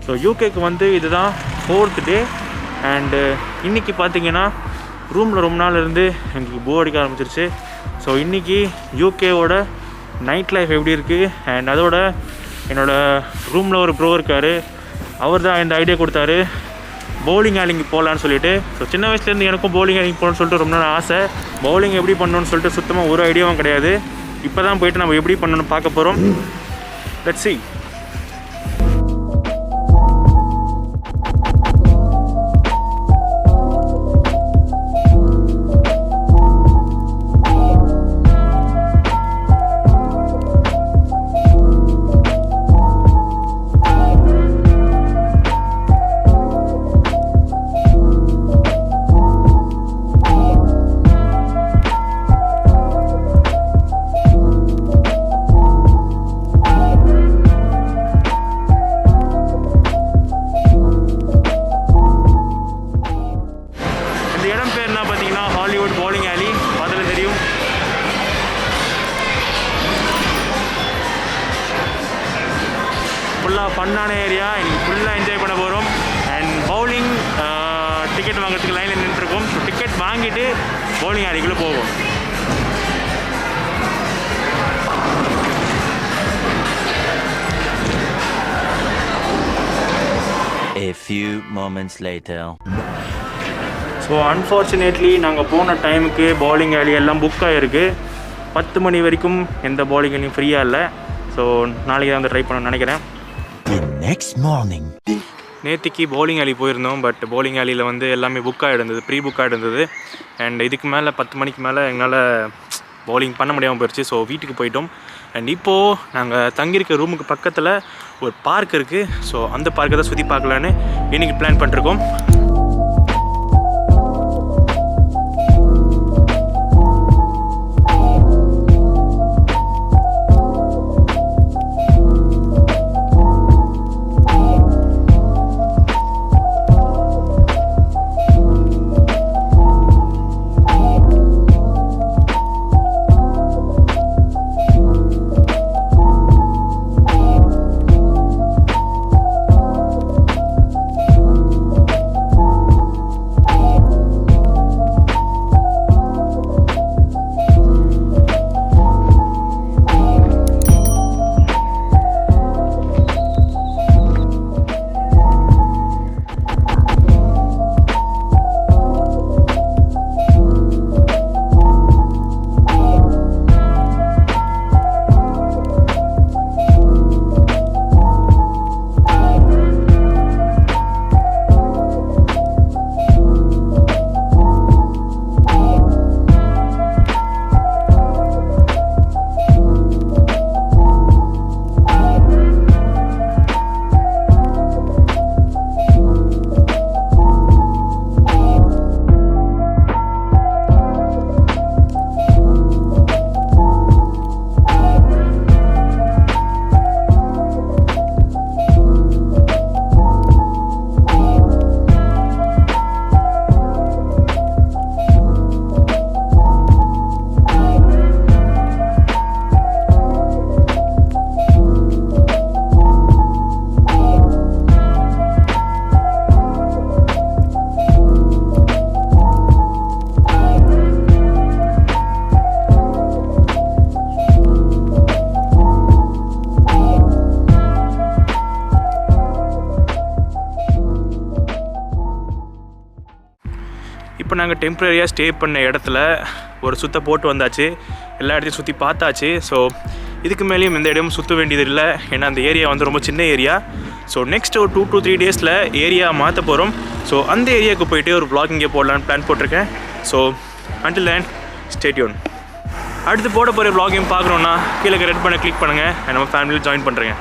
So யூகேக்கு வந்து இதுதான் 4th day. And இன்றைக்கி பார்த்தீங்கன்னா ரூமில் ரொம்ப நாள் இருந்து எனக்கு போர் அடிக்க ஆரம்பிச்சிருச்சு. ஸோ இன்றைக்கி யூகேவோட நைட் லைஃப் எப்படி இருக்குது, அண்ட் அதோட என்னோடய ரூமில் ஒரு ப்ரோ இருக்கார், அவர் தான் இந்த ஐடியா கொடுத்தாரு பவுலிங் ஆலிங்கு போகலான்னு சொல்லிட்டு. ஸோ சின்ன வயசுலேருந்து எனக்கும் பவுலிங் ஆலிங் போகணுன்னு சொல்லிட்டு ரொம்ப நாள் ஆசை. பவுலிங் எப்படி பண்ணணும்னு சொல்லிட்டு சுத்தமாக ஒரு ஐடியாவும் கிடையாது. இப்போ தான் போயிட்டு நம்ம எப்படி பண்ணணும்னு பார்க்க போகிறோம். Let's see. ஃபுல்லாக ஃபன்னான ஏரியா, இன்னைக்கு ஃபுல்லாக என்ஜாய் பண்ண போகிறோம். அண்ட் பவுலிங் டிக்கெட் வாங்குறதுக்கு லைனில் நின்றுருக்கோம். ஸோ டிக்கெட் வாங்கிட்டு பவுலிங் ஆலிக்குள்ளே போவோம். A few moments later. So unfortunately நாங்கள் போன டைமுக்கு பவுலிங் ஆலி எல்லாம் புக் ஆகிருக்கு. 10 மணி வரைக்கும் எந்த பவுலிங் ஆலியும் ஃப்ரீயாக இல்லை. ஸோ நாளைக்கு தான் வந்து ட்ரை பண்ணணும்னு நினைக்கிறேன். Next morning. நேற்றுக்கு பவுலிங் ஆலி போயிருந்தோம். பட் பவுலிங் ஆலியில் வந்து எல்லாமே புக் ஆகிடுந்தது, ப்ரீ புக் ஆகிடுந்தது. அண்ட் இதுக்கு மேலே 10 மணிக்கு மேலே எங்களால் பவுலிங் பண்ண முடியாமல் போயிடுச்சு. ஸோ வீட்டுக்கு போயிட்டோம். அண்ட் இப்போது நாங்கள் தங்கியிருக்க ரூமுக்கு பக்கத்தில் ஒரு பார்க் இருக்குது. ஸோ அந்த பார்க்கை தான் சுற்றி பார்க்கலான்னு இன்றைக்கி பிளான் பண்ணிருக்கோம். இப்போ நாங்கள் டெம்ப்ரரியாக ஸ்டே பண்ண இடத்துல ஒரு சுற்ற போட்டு வந்தாச்சு. எல்லா இடத்தையும் சுற்றி பார்த்தாச்சு. ஸோ இதுக்கு மேலேயும் எந்த இடமும் சுற்ற வேண்டியது இல்லை. ஏன்னா அந்த ஏரியா வந்து ரொம்ப சின்ன ஏரியா. ஸோ நெக்ஸ்ட் ஒரு 2 to 3 டேஸில் ஏரியா மாற்ற போகிறோம். ஸோ அந்த ஏரியாவுக்கு போய்ட்டு ஒரு vlogging போடலான்னு பிளான் போட்டிருக்கேன். So until then stay tuned. அடுத்து போட போகிற vlogging பார்க்கணுன்னா கீழே ரெட் பண்ண கிளிக் பண்ணுங்கள். நம்ம ஃபேமிலியில் ஜாயின் பண்ணுறேங்க.